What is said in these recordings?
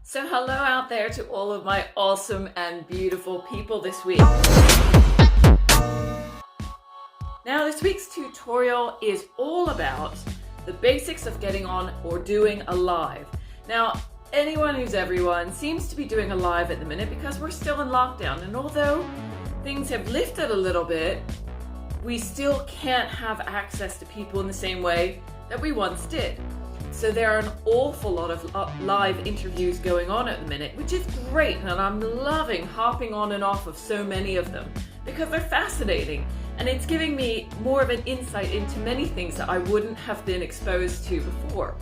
So hello out there to all of my awesome and beautiful people this week. Now this week's tutorial is all about the basics of getting on or doing a live. Now anyone who's everyone seems to be doing a live at the minute because we're still in lockdown, and although things have lifted a little bit, we still can't have access to people in the same way that we once did. So there are an awful lot of live interviews going on at the minute, which is great, and I'm loving hopping on and off of so many of them because they're fascinating, and it's giving me more of an insight into many things that I wouldn't have been exposed to before.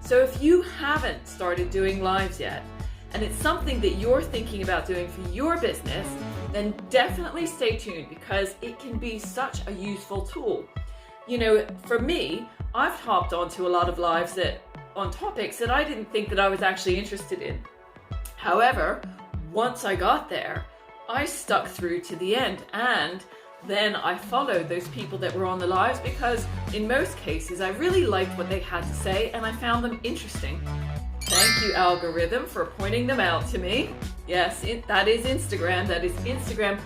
So if you haven't started doing lives yet, and it's something that you're thinking about doing for your business, then definitely stay tuned because it can be such a useful tool. You know, for me, I've hopped onto a lot of lives on topics that I didn't think that I was actually interested in. However, once I got there, I stuck through to the end, and then I followed those people that were on the lives because in most cases I really liked what they had to say and I found them interesting. Thank you, algorithm, for pointing them out to me. Yes, that is Instagram. That is Instagram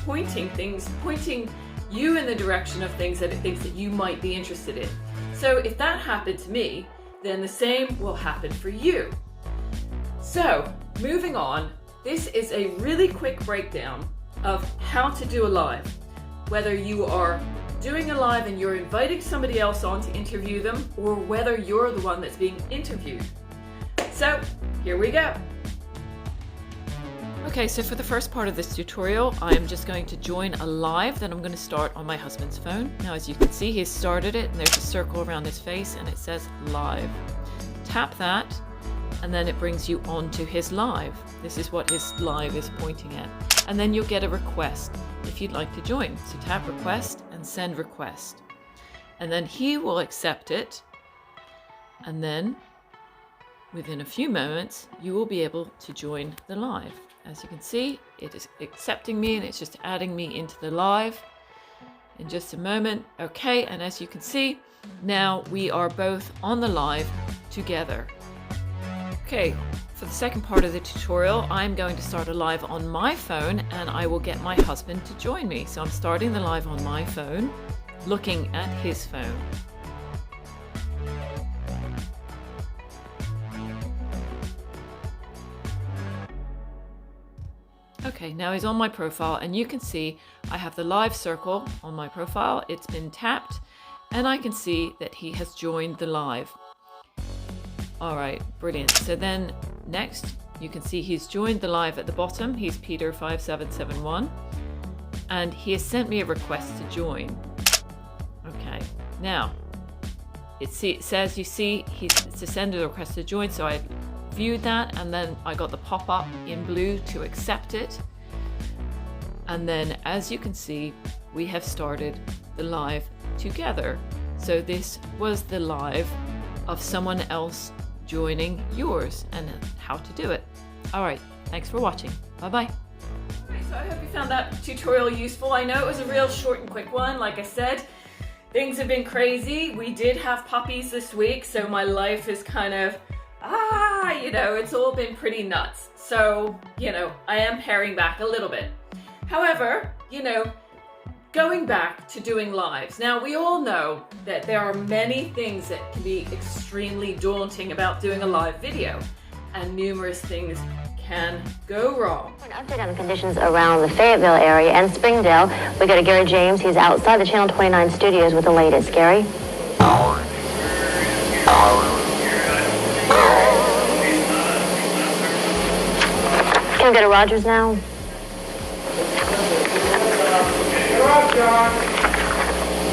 pointing you in the direction of things that it thinks that you might be interested in. So if that happened to me, then the same will happen for you. So moving on, this is a really quick breakdown of how to do a live. Whether you are doing a live and you're inviting somebody else on to interview them, or whether you're the one that's being interviewed. So here we go. Okay, so for the first part of this tutorial, I am just going to join a live that I'm going to start on my husband's phone. Now, as you can see, he's started it and there's a circle around his face and it says live. Tap that and then it brings you onto his live. This is what his live is pointing at. And then you'll get a request if you'd like to join. So tap request and send request. And then he will accept it. And then within a few moments, you will be able to join the live. As you can see, it is accepting me and it's just adding me into the live in just a moment. Okay, and as you can see, now we are both on the live together. Okay, for the second part of the tutorial, I'm going to start a live on my phone and I will get my husband to join me. So I'm starting the live on my phone, looking at his phone. Okay, now he's on my profile and you can see I have the live circle on my profile. It's been tapped and I can see that he has joined the live. All right, brilliant. So then next you can see he's joined the live at the bottom. He's Peter5771 and he has sent me a request to join. Okay, now it says you see to send a request to join, so I viewed that and then I got the pop-up in blue to accept it, and then as you can see we have started the live together. So this was the live of someone else joining yours and how to do it. All right, thanks for watching. Bye-bye. So I hope you found that tutorial useful. I know it was a real short and quick one. Like I said, things have been crazy. We did have puppies this week, so my life is kind of you know, it's all been pretty nuts. So, you know, I am paring back a little bit. However, you know, going back to doing lives. Now, we all know that there are many things that can be extremely daunting about doing a live video, and numerous things can go wrong. An update on the conditions around the Fayetteville area and Springdale. We go to Gary James. He's outside the Channel 29 studios with the latest. Gary? Can we go to Rogers now?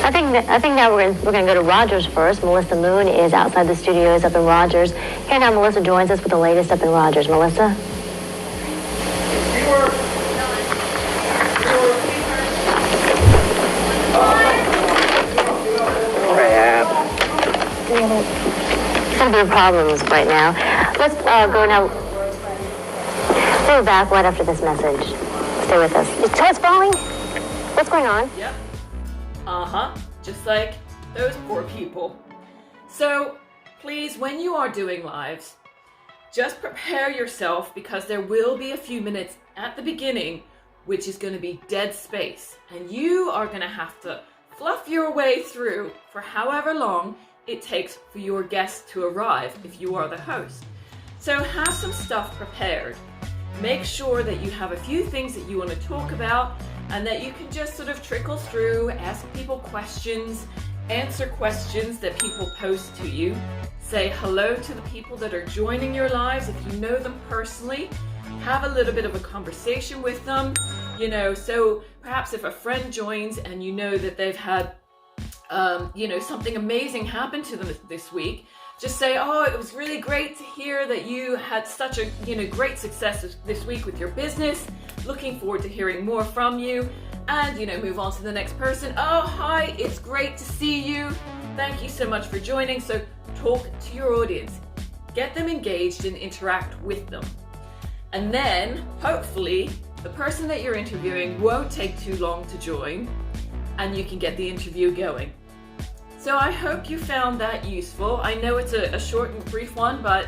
I think now we're gonna go to Rogers first. Melissa Moon is outside the studios up in Rogers. Here now Melissa joins us with the latest up in Rogers. Melissa? Some big problems right now. Let's go now. We'll be back right after this message. Stay with us. Is Toad's falling? What's going on? Yep. Just like those poor people. So please, when you are doing lives, just prepare yourself, because there will be a few minutes at the beginning which is going to be dead space, and you are going to have to fluff your way through for however long it takes for your guests to arrive if you are the host. So have some stuff prepared. Make sure that you have a few things that you want to talk about and that you can just sort of trickle through, ask people questions, answer questions that people pose to you, say hello to the people that are joining your lives if you know them personally, have a little bit of a conversation with them, so perhaps if a friend joins and you know that they've had something amazing happen to them this week, just say, oh, it was really great to hear that you had such a great success this week with your business. Looking forward to hearing more from you. And move on to the next person. Oh, hi, it's great to see you. Thank you so much for joining. So talk to your audience. Get them engaged and interact with them. And then hopefully the person that you're interviewing won't take too long to join and you can get the interview going. So I hope you found that useful. I know it's a short and brief one, but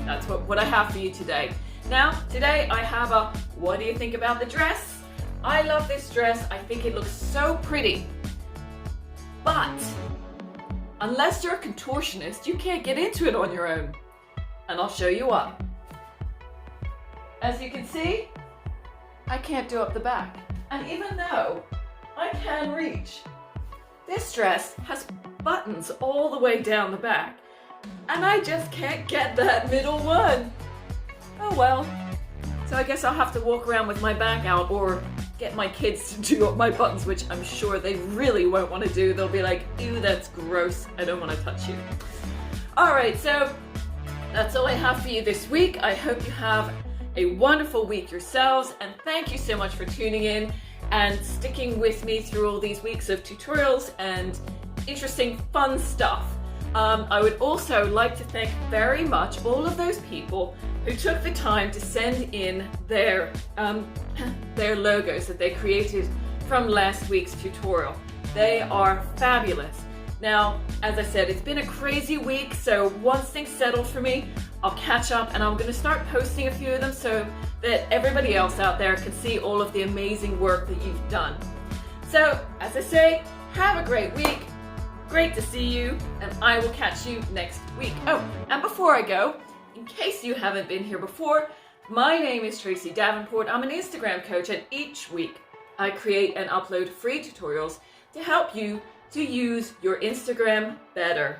that's what I have for you today. Now, today I have a what do you think about the dress? I love this dress. I think it looks so pretty. But unless you're a contortionist, you can't get into it on your own. And I'll show you what. As you can see, I can't do up the back. And even though I can reach, this dress has buttons all the way down the back, and I just can't get that middle one. Oh well. So I guess I'll have to walk around with my back out or get my kids to do up my buttons, which I'm sure they really won't want to do. They'll be like, ew, that's gross. I don't want to touch you. All right, so that's all I have for you this week. I hope you have a wonderful week yourselves, and thank you so much for tuning in and sticking with me through all these weeks of tutorials and interesting, fun stuff. I would also like to thank very much all of those people who took the time to send in their logos that they created from last week's tutorial. They are fabulous. Now, as I said, it's been a crazy week, so once things settle for me, I'll catch up and I'm going to start posting a few of them so that everybody else out there can see all of the amazing work that you've done. So, as I say, have a great week. Great to see you, and I will catch you next week. Oh, and before I go, in case you haven't been here before, my name is Tracy Davenport. I'm an Instagram coach, and each week I create and upload free tutorials to help you to use your Instagram better.